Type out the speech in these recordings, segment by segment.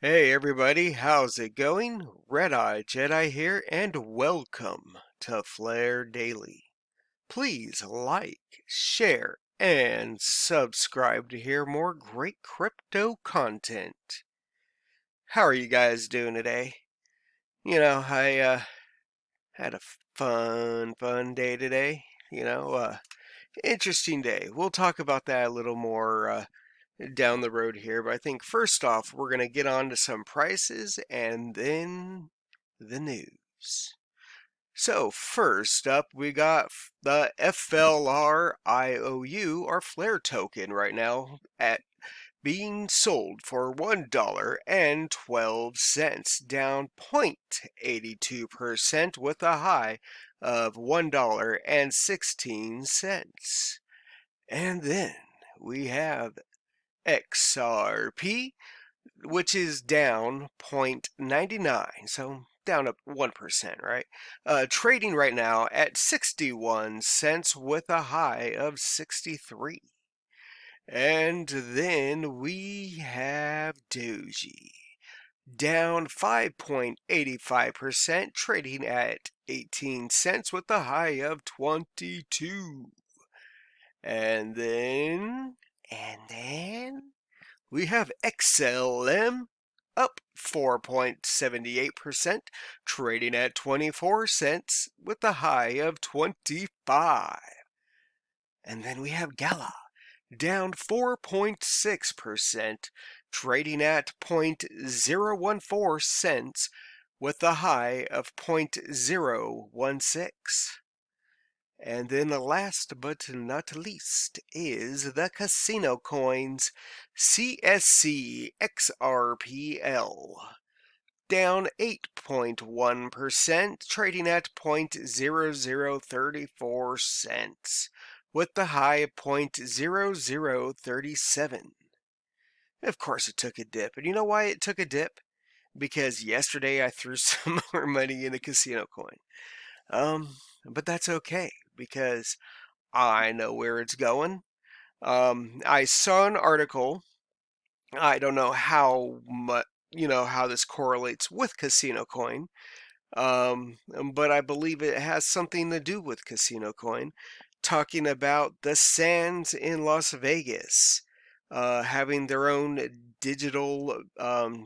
Hey everybody, how's it going? RedEyedJedi here, and welcome to FlareDaily. Please like, share, and subscribe to hear more great crypto content. How are you guys doing today? I had a fun day today. Interesting day. We'll talk about that a little more down the road here, but I think first off, we're going to get on to some prices and then the news. So first up, we got the FLR IOU, or Flare token, right now at being sold for $1.12, down 0.82% with a high of $1.16. And then we have XRP, which is down 0.99, so down 1%, right? Trading right now at 61 cents with a high of 63. And then we have Doji, down 5.85%, trading at 18 cents with a high of 22. And then we have XLM up 4.78%, trading at 24 cents with a high of 25. And then we have Gala down 4.6%, trading at 0.014 cents with a high of 0.016. And then last but not least is the CasinoCoin's CSC XRPL, down 8.1%, trading at 0.0034 cents, with the high of 0.0037. Of course it took a dip, and you know why it took a dip? Because yesterday I threw some more money into CasinoCoin. But that's okay, because I know where it's going. I saw an article. I don't know how much, how this correlates with CasinoCoin, but I believe it has something to do with CasinoCoin, talking about the Sands in Las Vegas having their own digital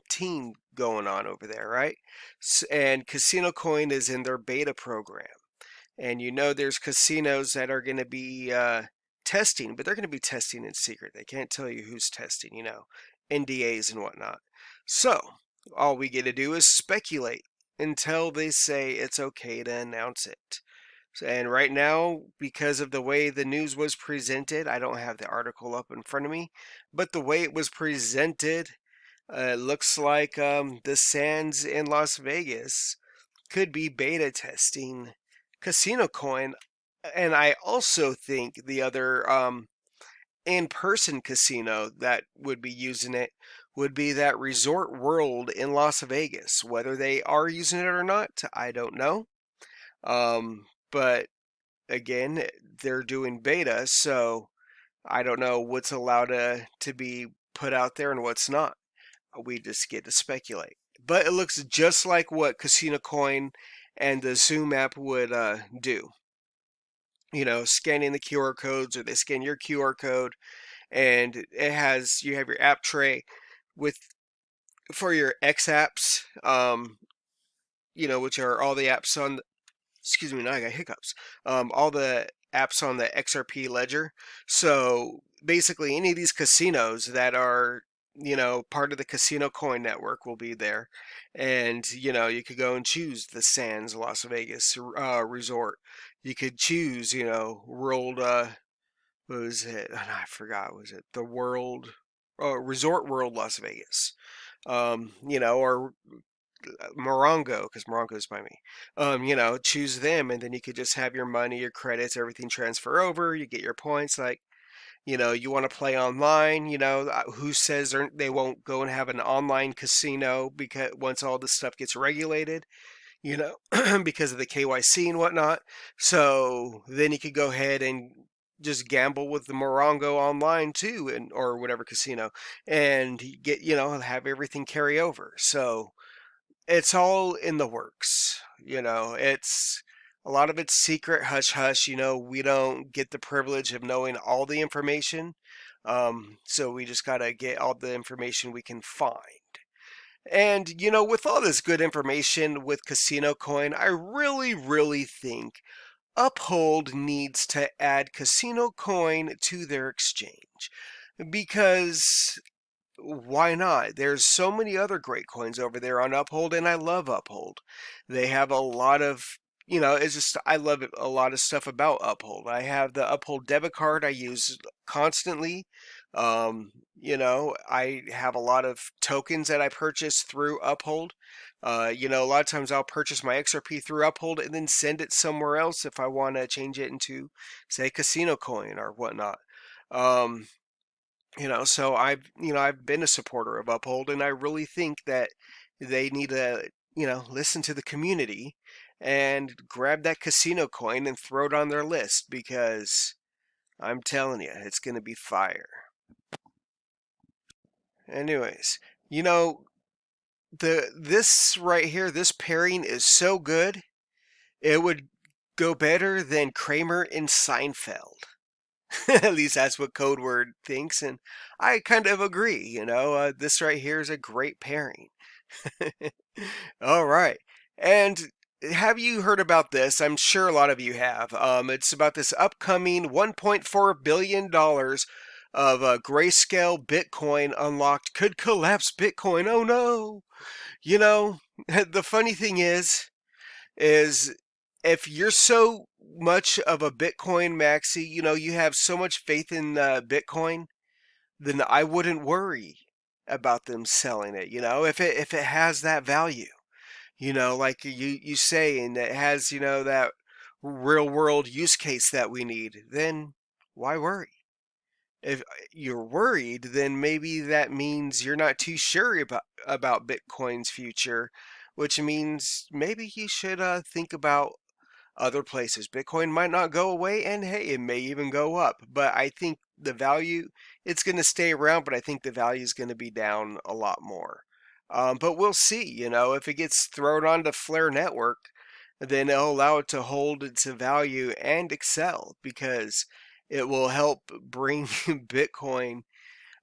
team going on over there, right? And CasinoCoin is in their beta program. And there's casinos that are going to be testing, but they're going to be testing in secret. They can't tell you who's testing, NDAs and whatnot. So all we get to do is speculate until they say it's okay to announce it. And right now, because of the way the news was presented, I don't have the article up in front of me, but the way it was presented, looks like the Sands in Las Vegas could be beta testing CasinoCoin. And I also think the other in-person casino that would be using it would be that Resort World in Las Vegas. Whether they are using it or not, I don't know. But again, they're doing beta, so I don't know what's allowed to be put out there and what's not. We just get to speculate. But it looks just like what CasinoCoin and the XUMM app would do. Scanning the QR codes, or they scan your QR code, and you have your app tray for your X apps, which are all the apps on. Excuse me, now I got hiccups. All the apps on the XRP ledger. So basically, any of these casinos that are part of the CasinoCoin network will be there, and you could go and choose the Sands Las Vegas resort. You could choose World what was it? Oh, no, I forgot. Was it the World Resort World Las Vegas? Or Morongo, because Morongo is by me. Choose them, and then you could just have your money, your credits, everything transfer over. You get your points. Like, you want to play online. Who says they won't go and have an online casino because once all this stuff gets regulated, because of the KYC and whatnot. So then you could go ahead and just gamble with the Morongo online too, and or whatever casino, and get, have everything carry over. So it's all in the works. It's a lot of it's secret, hush hush. We don't get the privilege of knowing all the information. So we just gotta get all the information we can find. And, with all this good information with CasinoCoin, I really, really think Uphold needs to add CasinoCoin to their exchange. Because why not? There's so many other great coins over there on Uphold, and I love Uphold. They have a lot of, it's just, I love a lot of stuff about Uphold. I have the Uphold debit card I use constantly. I have a lot of tokens that I purchase through Uphold. A lot of times I'll purchase my XRP through Uphold and then send it somewhere else if I want to change it into, say, CasinoCoin or whatnot. So I've been a supporter of Uphold, and I really think that they need to, listen to the community and grab that CasinoCoin and throw it on their list, because I'm telling you, it's going to be fire. Anyways, this right here, this pairing is so good, it would go better than Kramer and Seinfeld. At least that's what Code Word thinks, and I kind of agree. This right here is a great pairing. All right, and have you heard about this? I'm sure a lot of you have. It's about this upcoming $1.4 billion of grayscale Bitcoin unlocked. Could collapse Bitcoin. Oh no! The funny thing is if you're so much of a Bitcoin maxi, you have so much faith in Bitcoin, then I wouldn't worry about them selling it. If it has that value, like you say, and it has that real world use case that we need, then why worry? If you're worried, then maybe that means you're not too sure about Bitcoin's future, which means maybe you should think about other places. Bitcoin might not go away, and hey, it may even go up. But I think the value, it's going to stay around, but I think the value is going to be down a lot more. But we'll see, if it gets thrown onto Flare Network, then it'll allow it to hold its value and excel, because it will help bring Bitcoin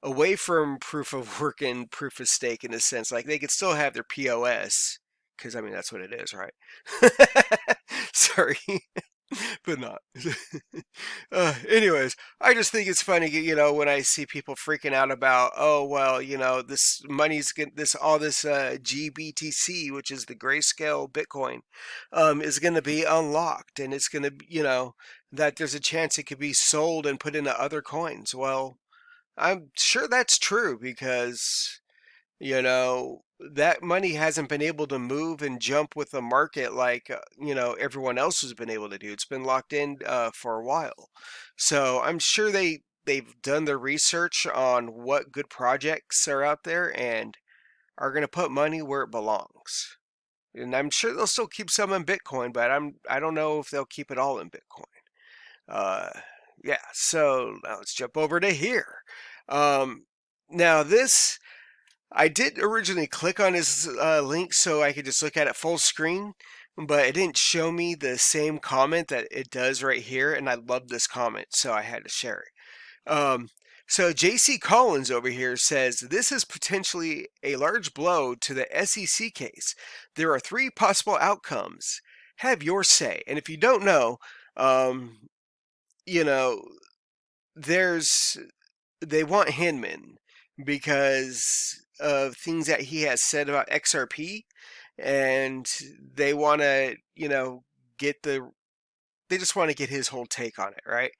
away from proof of work and proof of stake, in a sense. Like, they could still have their POS, because I mean that's what it is, right? Sorry, but not. Anyways, I just think it's funny, when I see people freaking out about, oh well, this money's all this GBTC, which is the grayscale Bitcoin, is going to be unlocked, and it's going to, that there's a chance it could be sold and put into other coins. Well, I'm sure that's true, because that money hasn't been able to move and jump with the market like everyone else has been able to do. It's been locked in for a while, so I'm sure they've done their research on what good projects are out there and are going to put money where it belongs. And I'm sure they'll still keep some in Bitcoin, but I don't know if they'll keep it all in Bitcoin. Yeah, so now let's jump over to here. Now this, I did originally click on his link so I could just look at it full screen, but it didn't show me the same comment that it does right here, and I love this comment, so I had to share it. So JC Collins over here says, this is potentially a large blow to the SEC case. There are 3 possible outcomes. Have your say. And if you don't know, they want Hinman because of things that he has said about XRP, and they want to, they just want to get his whole take on it, right?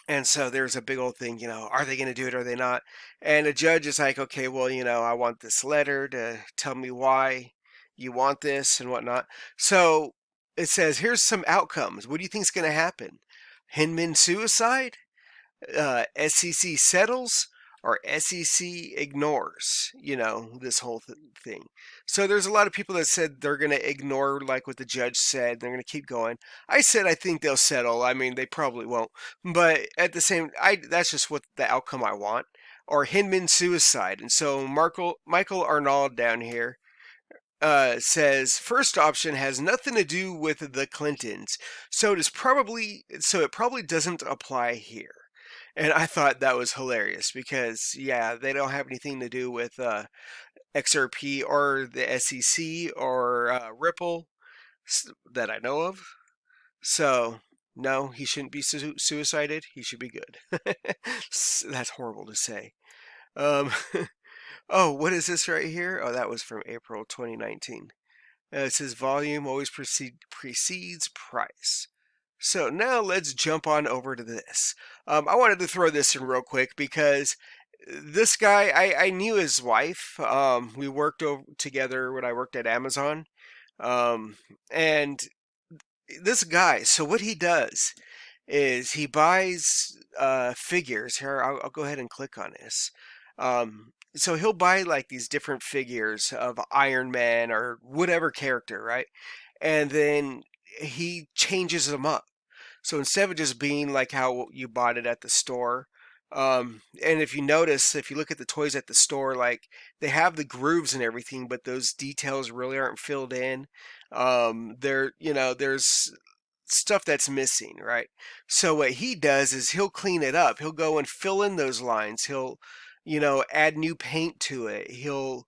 And so there's a big old thing, are they going to do it or are they not? And a judge is like, okay, well, I want this letter to tell me why you want this and whatnot. So it says, here's some outcomes. What do you think is going to happen? Hinman suicide? SEC settles? or SEC ignores, this whole thing. So there's a lot of people that said they're going to ignore like what the judge said. They're going to keep going. I said I think they'll settle. I mean, they probably won't. But at the same, that's just what the outcome I want. Or Hinman suicide. And so Michael Arnold down here says first option has nothing to do with the Clintons, so it probably doesn't apply here. And I thought that was hilarious because yeah, they don't have anything to do with XRP or the SEC or Ripple that I know of. So no, he shouldn't be suicided. He should be good. That's horrible to say. Um, Oh, what is this right here? Oh, that was from April 2019. It says volume always precedes price. So now let's jump on over to this. I wanted to throw this in real quick because this guy, I knew his wife. We worked together when I worked at Amazon. And this guy, so what he does is he buys figures. Here, I'll go ahead and click on this. So he'll buy like these different figures of Iron Man or whatever character, right? And then he changes them up. So instead of just being like how you bought it at the store, and if you notice, if you look at the toys at the store, like they have the grooves and everything, but those details really aren't filled in. There's stuff that's missing, right? So what he does is he'll clean it up. He'll go and fill in those lines. He'll add new paint to it. He'll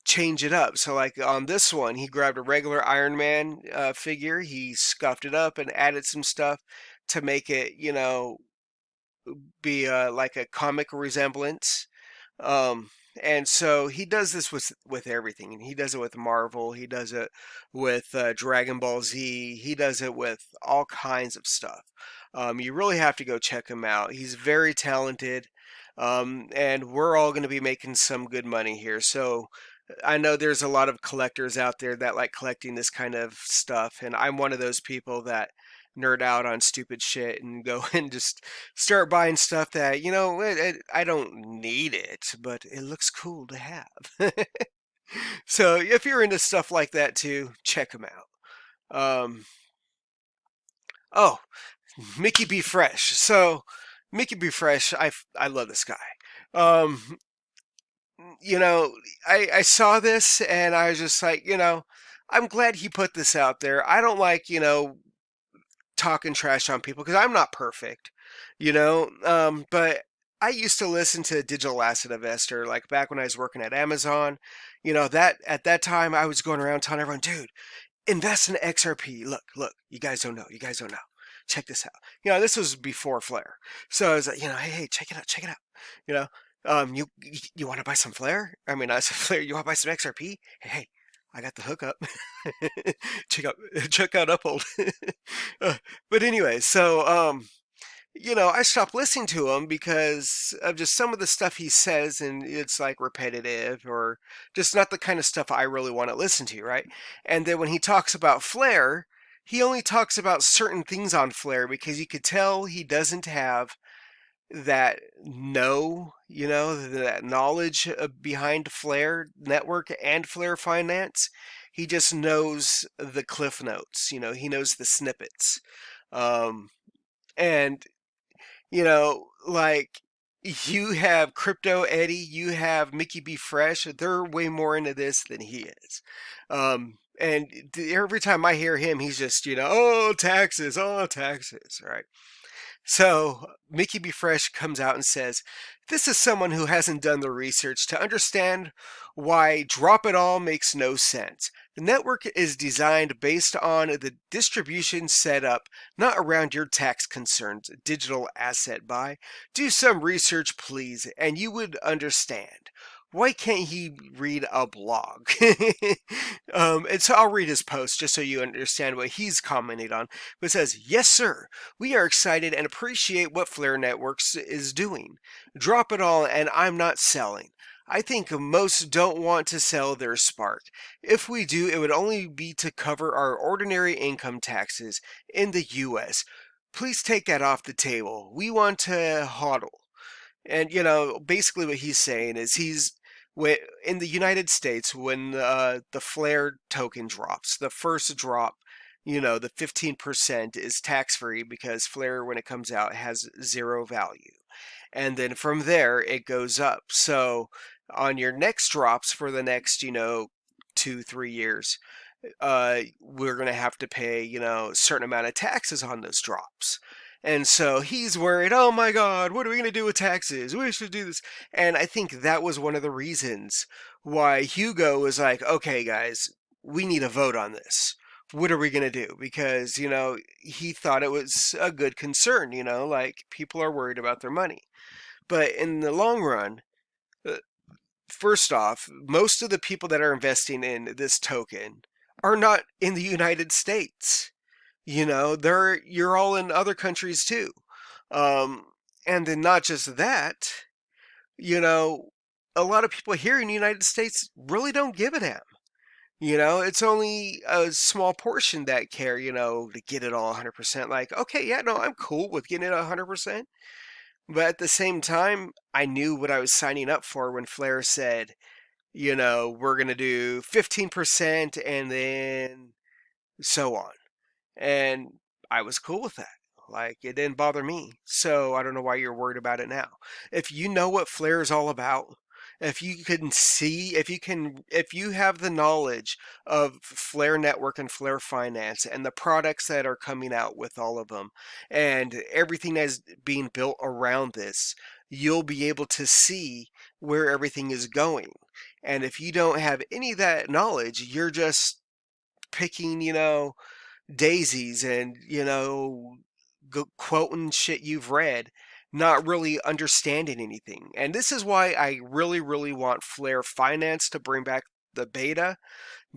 change it up. So like on this one, he grabbed a regular Iron Man figure, he scuffed it up and added some stuff to make it, be like a comic resemblance. And so he does this with everything. And he does it with Marvel. He does it with Dragon Ball Z. He does it with all kinds of stuff. You really have to go check him out. He's very talented. And we're all going to be making some good money here. So I know there's a lot of collectors out there that like collecting this kind of stuff. And I'm one of those people that nerd out on stupid shit and go and just start buying stuff that, I don't need it, but it looks cool to have. So if you're into stuff like that too, check them out. Oh, Mickey B. Fresh. So Mickey B. Fresh, I love this guy. I saw this and I was just like, I'm glad he put this out there. I don't like, talking trash on people because I'm not perfect, but I used to listen to Digital Asset Investor like back when I was working at Amazon. That at that time I was going around telling everyone, dude, invest in XRP. Look, you guys don't know. Check this out. This was before Flare. So I was like, hey, check it out. You want to buy some Flare? I mean, I said, Flare, you want to buy some XRP? Hey, I got the hookup. check out Uphold. But anyway, so, I stopped listening to him because of just some of the stuff he says, and it's like repetitive or just not the kind of stuff I really want to listen to, right? And then when he talks about Flare, he only talks about certain things on Flare because you could tell he doesn't have that that knowledge behind Flare Network and Flare Finance. He just knows the cliff notes. He knows the snippets. And like you have Crypto Eddie, you have Mickey B. Fresh. They're way more into this than he is. And every time I hear him, he's just, oh, taxes, right? So Mickey B. Fresh comes out and says, this is someone who hasn't done the research to understand why drop it all makes no sense. The network is designed based on the distribution setup, not around your tax concerns. Digital asset buy. Do some research, please, and you would understand. Why can't he read a blog? And so I'll read his post just so you understand what he's commenting on. But it says, yes, sir. We are excited and appreciate what Flare Networks is doing. Drop it all and I'm not selling. I think most don't want to sell their Spark. If we do, it would only be to cover our ordinary income taxes in the U.S. Please take that off the table. We want to hodl. And basically what he's saying is in the United States when the Flare token drops, the first drop, the 15% is tax free because Flare when it comes out has zero value. And then from there it goes up. So on your next drops for the next 2-3 years, we're going to have to pay, a certain amount of taxes on those drops. And so he's worried, oh my God, what are we going to do with taxes? We should do this. And I think that was one of the reasons why Hugo was like, okay, guys, we need a vote on this. What are we going to do? Because, he thought it was a good concern, like people are worried about their money. But in the long run, uh, first off, most of the people that are investing in this token are not in the United States. You're all in other countries too. Um, and then not just that, you know, a lot of people here in the United States really don't give a damn. It's only a small portion that care, to get it all 100%. Like, okay, yeah, no, I'm cool with getting it 100%. But at the same time, I knew what I was signing up for when Flare said, we're going to do 15% and then so on. And I was cool with that. Like, it didn't bother me. So I don't know why you're worried about it now. If you know what Flare is all about, if you can see, if you have the knowledge of Flare Network and Flare Finance and the products that are coming out with all of them and everything that's being built around this, you'll be able to see where everything is going. And if you don't have any of that knowledge, you're just picking, daisies and quoting shit you've read, not really understanding anything. And this is why I really really want Flare Finance to bring back the beta,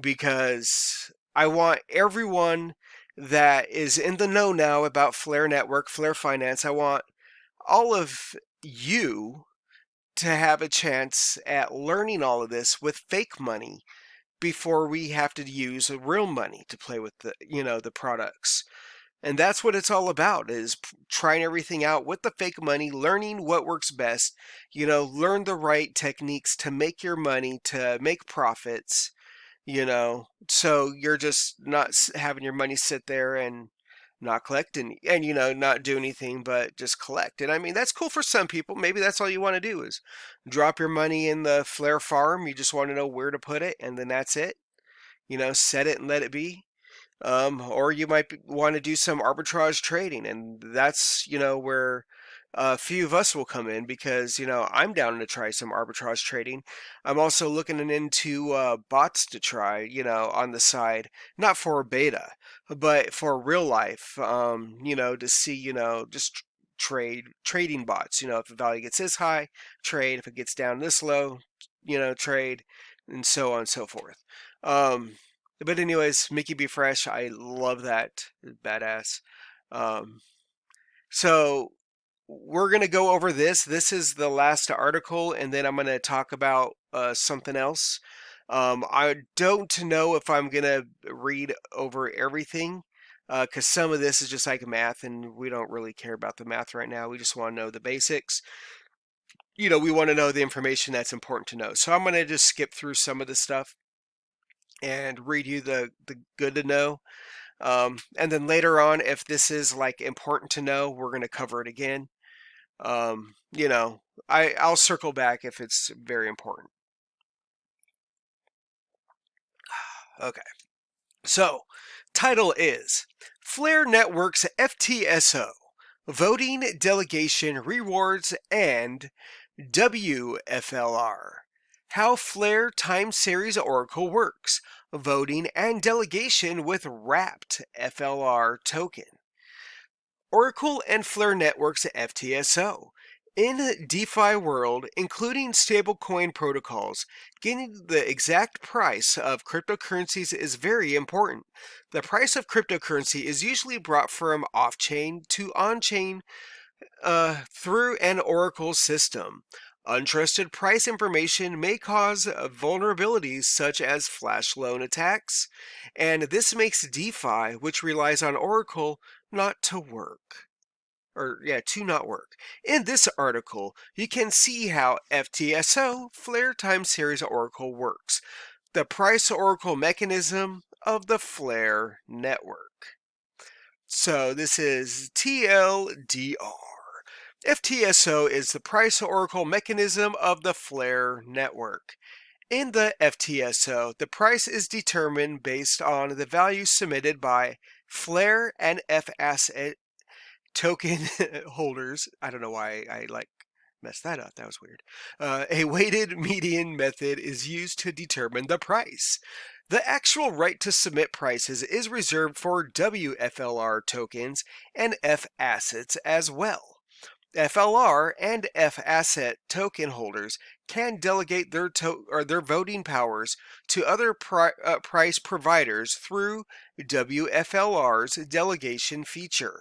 because I want everyone that is in the know now about Flare Network, Flare Finance, I want all of you to have a chance at learning all of this with fake money before we have to use real money to play with the products. And that's what it's all about, is trying everything out with the fake money, learning what works best, learn the right techniques to make your money, to make profits, so you're just not having your money sit there and not collect and not do anything but just collect. And I mean, that's cool for some people. Maybe that's all you want to do is drop your money in the Flare farm. You just want to know where to put it, and then that's it. Set it and let it be. Or you might want to do some arbitrage trading, and that's where a few of us will come in, because I'm down to try some arbitrage trading. I'm also looking into bots to try, on the side, not for beta, but for real life. To see, just trading bots. If the value gets this high, trade. If it gets down this low, trade, and so on and so forth. But anyways, Mickey Be Fresh, I love that. Badass. Um, so we're going to go over this. This is the last article, and then I'm going to talk about something else. I don't know if I'm going to read over everything, because some of this is just like math, and we don't really care about the math right now. We just want to know the basics. We want to know the information that's important to know. So I'm going to just skip through some of the stuff and read you the good to know. And then later on, if this is like important to know, we're going to cover it again. I'll circle back if it's very important. Okay. So, title is Flare Network's Ftso, Voting Delegation Rewards and WFLR. How Flare Time Series Oracle works. Voting and delegation with wrapped FLR token. Oracle and Flare Network's Ftso. In DeFi world, including stablecoin protocols, getting the exact price of cryptocurrencies is very important. The price of cryptocurrency is usually brought from off-chain to on-chain through an Oracle system. Untrusted price information may cause vulnerabilities such as flash loan attacks, and this makes DeFi, which relies on Oracle, not to work. to not work. In this article, you can see how Ftso, Flare Time Series Oracle works, the price oracle mechanism of the Flare network. So this is TLDR. Ftso is the price oracle mechanism of the Flare network. In the Ftso, the price is determined based on the value submitted by Flare and F-asset token holders. I don't know why I messed that up. That was weird. A weighted median method is used to determine the price. The actual right to submit prices is reserved for WFLR tokens and F assets as well. FLR and F asset token holders can delegate their voting powers to other price providers through WFLR's delegation feature.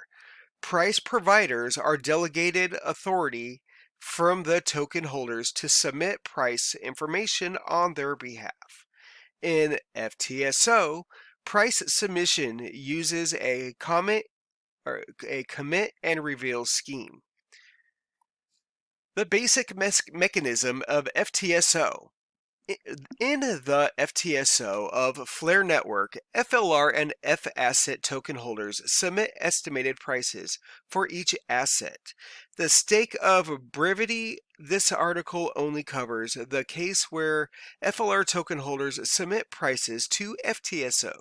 Price providers are delegated authority from the token holders to submit price information on their behalf. In Ftso, price submission uses a commit and reveal scheme. The basic mechanism of Ftso. In the Ftso of Flare Network, FLR and F asset token holders submit estimated prices for each asset. The sake of brevity, this article only covers the case where FLR token holders submit prices to Ftso.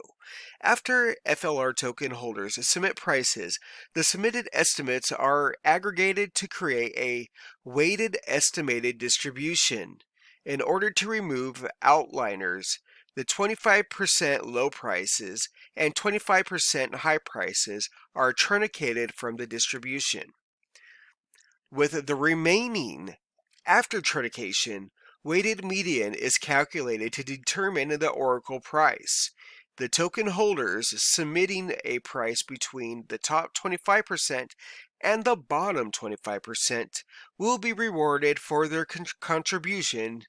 After FLR token holders submit prices, the submitted estimates are aggregated to create a weighted estimated distribution. In order to remove outliers, the 25% low prices and 25% high prices are truncated from the distribution. With the remaining after truncation, weighted median is calculated to determine the oracle price. The token holders submitting a price between the top 25% and the bottom 25% will be rewarded for their contribution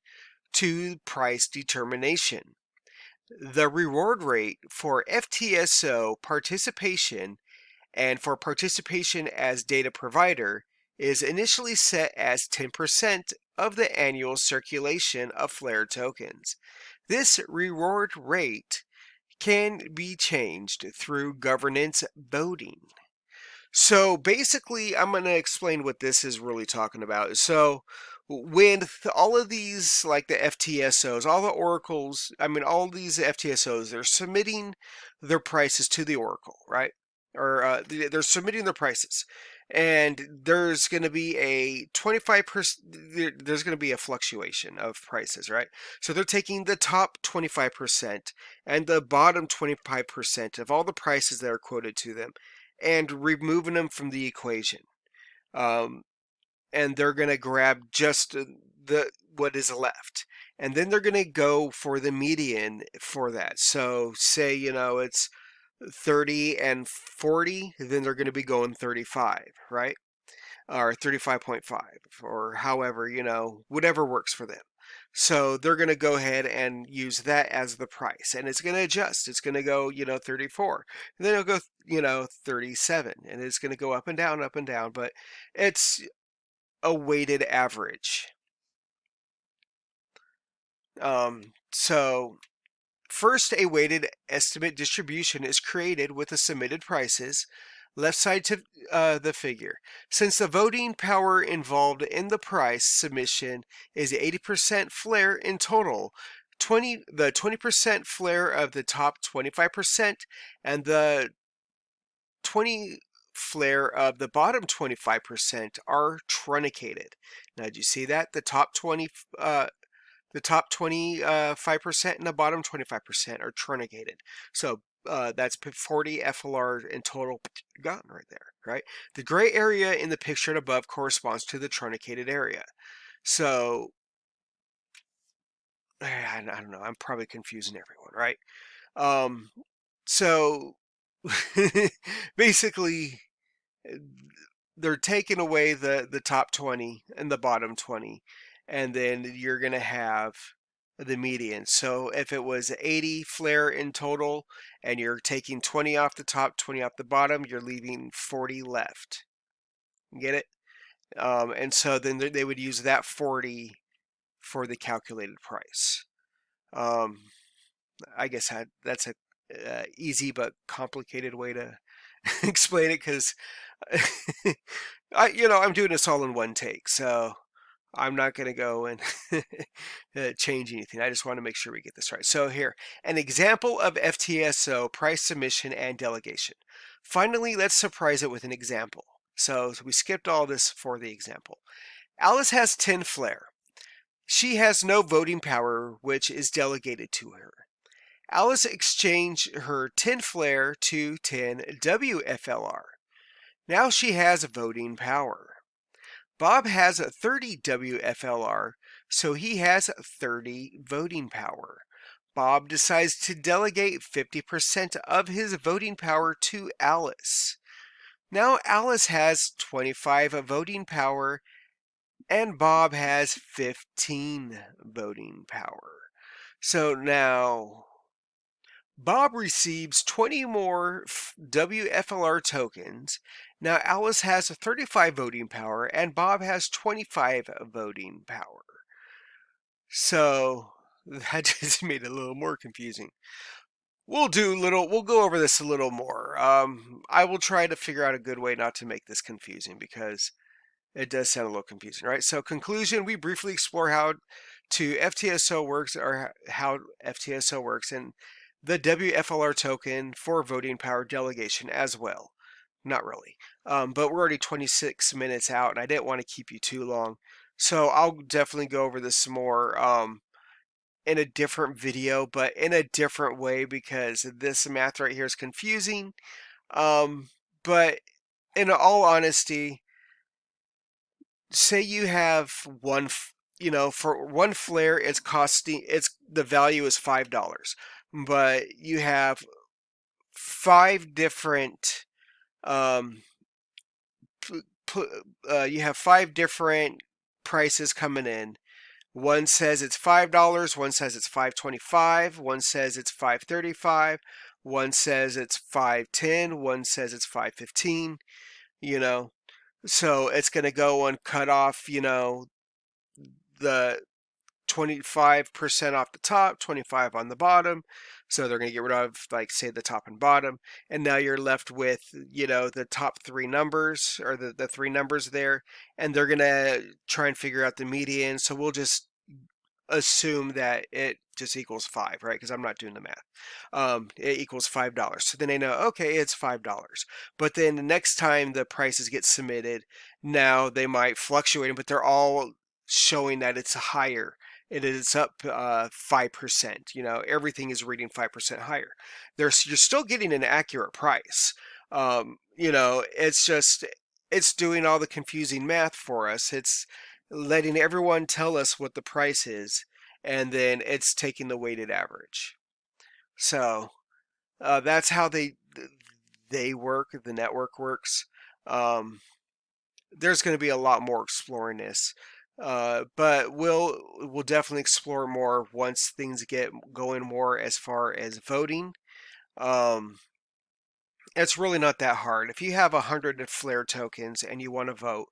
to price determination. The reward rate for Ftso participation and for participation as data provider is initially set as 10% of the annual circulation of Flare tokens. This reward rate can be changed through governance voting. So basically, I'm going to explain what this is really talking about. So when all of these, like the Ftsos, all the oracles, all these Ftsos, they're submitting their prices to the oracle, right? Or they're submitting their prices. And there's going to be a 25%, there's going to be a fluctuation of prices, right? So they're taking the top 25% and the bottom 25% of all the prices that are quoted to them and removing them from the equation. And they're going to grab just what is left. And then they're going to go for the median for that. So say, it's 30 and 40, then they're going to be going 35, right? Or 35.5, or however, whatever works for them. So they're going to go ahead and use that as the price, and it's going to adjust. It's going to go, 34, and then it'll go, 37, and it's going to go up and down, but it's a weighted average. So first, a weighted estimate distribution is created with the submitted prices, left side to the figure. Since the voting power involved in the price submission is 80% Flare in total, the 20% Flare of the top 25% and the 20 Flare of the bottom 25% are truncated. Now, did you see that? The top 25% and the bottom 25% are truncated. So that's 40 FLR in total gone right there, right? The gray area in the picture above corresponds to the truncated area. So, I don't know, I'm probably confusing everyone, right? So, basically, they're taking away the top 20 and the bottom 20, and then you're going to have the median. So if it was 80 Flare in total and you're taking 20 off the top, 20 off the bottom, you're leaving 40 left. Get it? And so then they would use that 40 for the calculated price. I guess that's a easy but complicated way to explain it, because I'm doing this all in one take, so I'm not going to go and change anything. I just want to make sure we get this right. So here, an example of Ftso price submission and delegation. Finally, let's surprise it with an example. So we skipped all this for the example. Alice has 10 Flare. She has no voting power, which is delegated to her. Alice exchanged her 10 Flare to 10 WFLR. Now she has voting power. Bob has a 30 WFLR, so he has 30 voting power. Bob decides to delegate 50% of his voting power to Alice. Now Alice has 25 voting power and Bob has 15 voting power. So now Bob receives 20 more WFLR tokens. Now Alice has 35 voting power and Bob has 25 voting power. So that just made it a little more confusing. We'll go over this a little more. I will try to figure out a good way not to make this confusing, because it does sound a little confusing, right? So conclusion, we briefly explore how Ftso works, or how Ftso works, and the WFLR token for voting power delegation as well. Not really, but we're already 26 minutes out, and I didn't want to keep you too long. So I'll definitely go over this some more in a different video, but in a different way, because this math right here is confusing. But in all honesty, say you have for one Flare, the value is $5, but you have 5 different you have 5 different prices coming in. One says it's $5, one says it's $5.25, one says it's $5.35, one says it's $5.10, one says it's $5.15, So it's going to go and cut off, the 25% off the top, 25 on the bottom. So they're going to get rid of, like, say, the top and bottom. And now you're left with, the top 3 numbers, or the 3 numbers there. And they're going to try and figure out the median. So we'll just assume that it just equals 5, right? Because I'm not doing the math. It equals $5. So then they know, okay, it's $5. But then the next time the prices get submitted, now they might fluctuate, but they're all showing that it's higher. It is up 5%. Everything is reading 5% higher. You're still getting an accurate price. It's doing all the confusing math for us. It's letting everyone tell us what the price is, and then it's taking the weighted average. So that's how they work. The network works. There's going to be a lot more exploring this. But we'll definitely explore more once things get going more as far as voting. It's really not that hard. If you have 100 Flare tokens and you want to vote,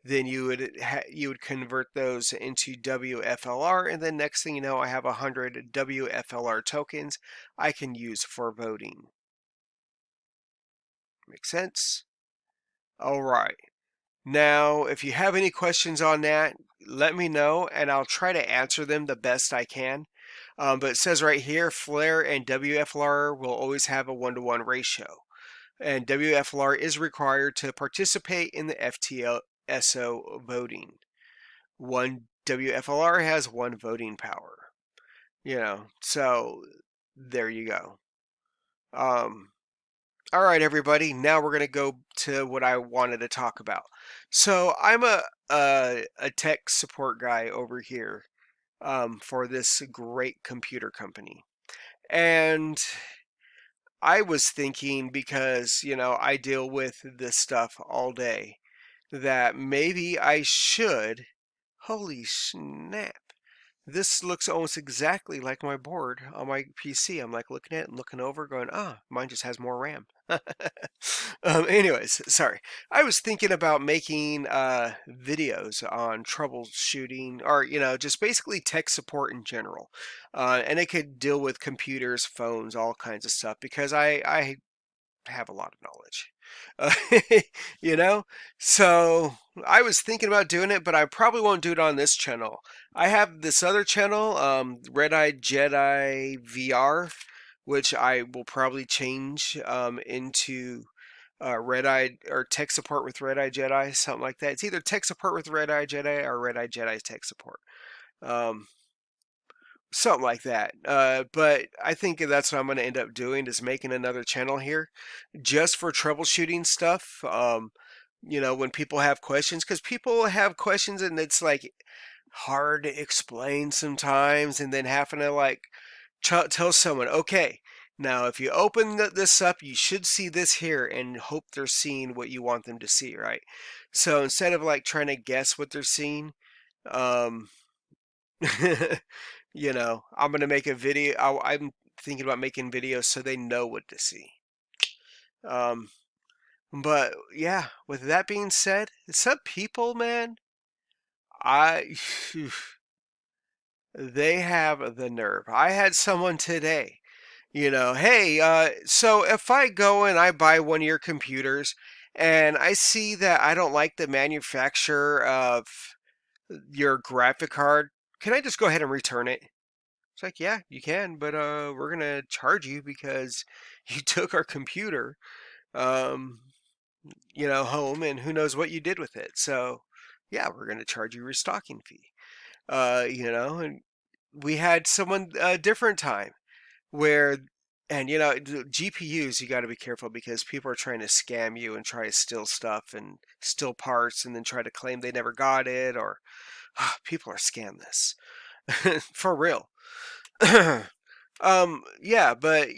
then you would convert those into WFLR, and then next thing you know, I have 100 WFLR tokens I can use for voting. Make sense? All right. Now, if you have any questions on that, let me know, and I'll try to answer them the best I can. But it says right here, Flare and WFLR will always have a 1-to-1 ratio. And WFLR is required to participate in the Ftso voting. One WFLR has 1 voting power. So there you go. All right, everybody. Now we're going to go to what I wanted to talk about. So I'm a tech support guy over here for this great computer company. And I was thinking, because, I deal with this stuff all day, that maybe I should, holy snap, this looks almost exactly like my board on my PC. I'm like looking at it and looking over, going, ah, mine just has more RAM. Anyways, sorry. I was thinking about making videos on troubleshooting or, just basically tech support in general. And it could deal with computers, phones, all kinds of stuff because I have a lot of knowledge. Uh, you know? So I was thinking about doing it, but I probably won't do it on this channel. I have this other channel, RedEyedJedi VR, which I will probably change into Red Eye or tech support with RedEyedJedi, something like that. It's either tech support with RedEyedJedi or RedEyedJedi tech support. Um, Something like that. But I think that's what I'm going to end up doing is making another channel here just for troubleshooting stuff. When people have questions, because people have questions and it's like hard to explain sometimes, and then having to like tell someone, okay, now if you open this up, you should see this here and hope they're seeing what you want them to see, right? So instead of like trying to guess what they're seeing, um, I'm gonna make a video. I'm thinking about making videos so they know what to see. Um, but yeah, with that being said, some people, man, I they have the nerve. I had someone today, hey, so if I go and I buy one of your computers and I see that I don't like the manufacturer of your graphic card, can I just go ahead and return it? It's like, yeah, you can, but we're gonna charge you because you took our computer, um, home, and who knows what you did with it. So, yeah, we're gonna charge you a restocking fee. And we had someone a different time where, and GPUs, you got to be careful because people are trying to scam you and try to steal stuff and steal parts and then try to claim they never got it, or people are scam this for real. Yeah, but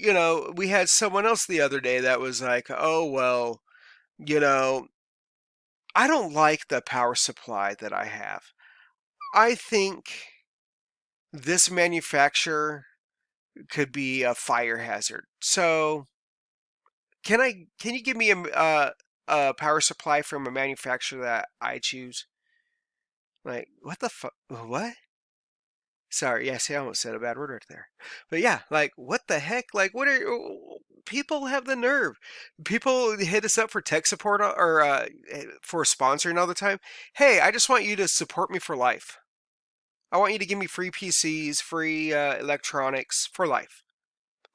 we had someone else the other day that was like, oh, well, you know, I don't like the power supply that I have. I think this manufacturer could be a fire hazard. So, can you give me a power supply from a manufacturer that I choose? Like, what the fuck? What? Sorry, yeah, see, I almost said a bad word right there. But yeah, like, what the heck? Like, what are people have the nerve? People hit us up for tech support or for sponsoring all the time. Hey, I just want you to support me for life. I want you to give me free PCs, free electronics for life.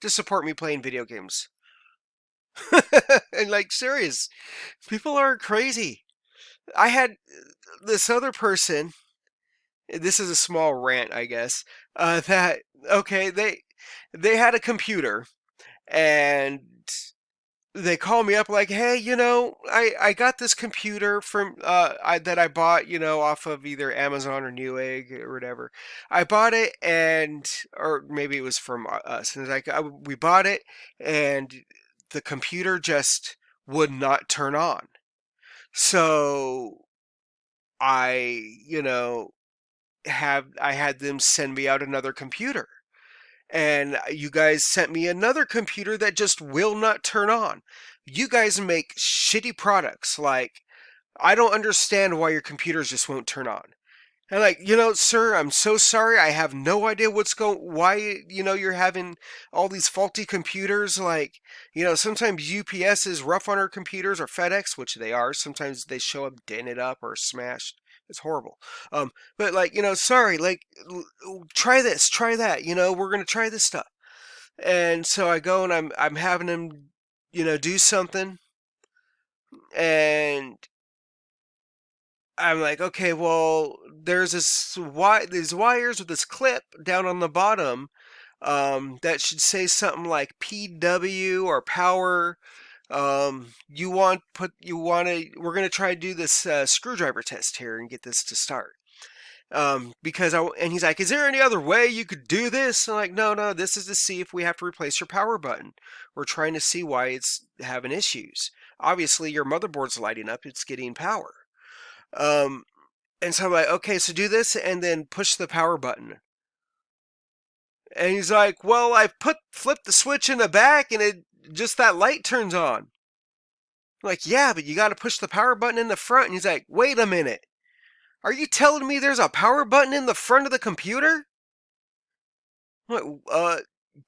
Just support me playing video games. And like, serious, people are crazy. I had this other person. This is a small rant, I guess. That okay, they had a computer and they call me up like, hey, I got this computer from that I bought, off of either Amazon or Newegg or whatever. I bought it and or maybe it was from us. And it's like we bought it and the computer just would not turn on. So I, I had them send me out another computer. And you guys sent me another computer that just will not turn on. You guys make shitty products. Like, I don't understand why your computers just won't turn on. And like, sir, I'm so sorry. I have no idea why, you're having all these faulty computers. Like, sometimes UPS is rough on our computers or FedEx, which they are. Sometimes they show up dented up or smashed. It's horrible. But like, sorry, like, try this, try that. We're gonna try this stuff. And so I go and I'm having them, do something, and I'm like, okay, well, there's these wires with this clip down on the bottom that should say something like PW or power. We're gonna try to do this screwdriver test here and get this to start. And he's like, is there any other way you could do this? I'm like, no, this is to see if we have to replace your power button. We're trying to see why it's having issues. Obviously, your motherboard's lighting up; it's getting power. Um, and so I'm like, okay, so do this and then push the power button. And he's like, well, I flipped the switch in the back and that light turns on. I'm like, yeah, but you got to push the power button in the front. And he's like, wait a minute. Are you telling me there's a power button in the front of the computer? I'm like,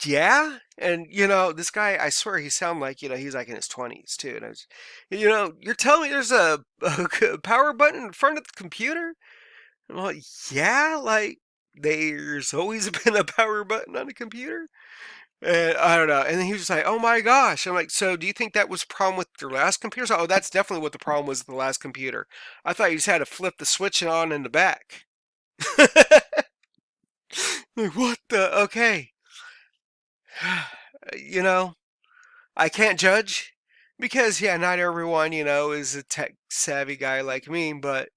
yeah. And, this guy, I swear he sounded like, he's like in his 20s too. And I was, you're telling me there's a power button in front of the computer? I'm like, yeah, like there's always been a power button on a computer. And I don't know. And then he was just like, oh my gosh. I'm like, so do you think that was a problem with your last computer? So, oh, that's definitely what the problem was with the last computer. I thought you just had to flip the switch on in the back. Like, what the? Okay. you know, I can't judge because, yeah, not everyone, is a tech savvy guy like me, but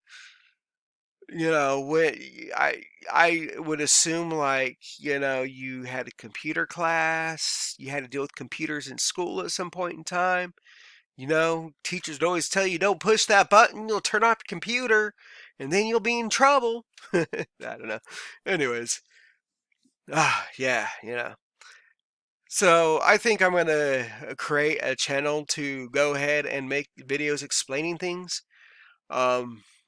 when I would assume like, you had a computer class, you had to deal with computers in school at some point in time. Teachers would always tell you don't push that button, you'll turn off your computer and then you'll be in trouble. I don't know. Anyways, yeah, So I think I'm gonna create a channel to go ahead and make videos explaining things.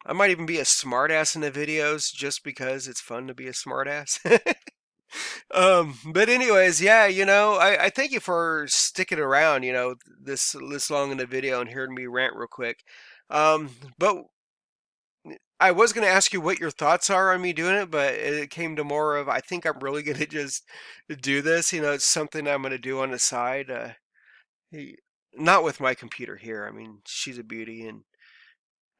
I might even be a smartass in the videos just because it's fun to be a smartass. But anyways, yeah, I thank you for sticking around, this long in the video and hearing me rant real quick. But I was going to ask you what your thoughts are on me doing it, but it came to more of I think I'm really going to just do this. It's something I'm going to do on the side. Not with my computer here. I mean, she's a beauty, and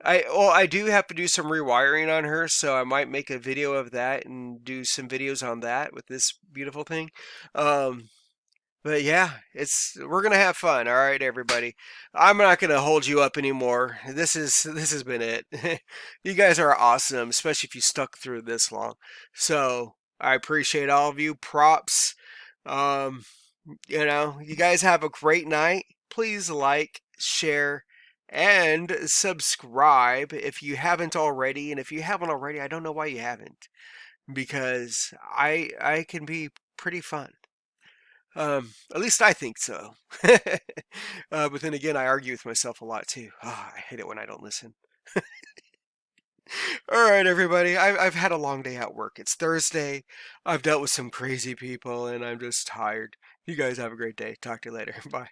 I do have to do some rewiring on her, so I might make a video of that and do some videos on that with this beautiful thing. Um, but yeah, we're gonna have fun. All right, everybody. I'm not gonna hold you up anymore. This has been it. You guys are awesome, especially if you stuck through this long. So I appreciate all of you. Props. Um, you guys have a great night. Please like, share, and subscribe if you haven't already. And if you haven't already, I don't know why you haven't, because I can be pretty fun. At least I think so. But then again, I argue with myself a lot too. I hate it when I don't listen. All right, everybody. I've had a long day at work. It's Thursday. I've dealt with some crazy people, and I'm just tired. You guys have a great day. Talk to you later. Bye.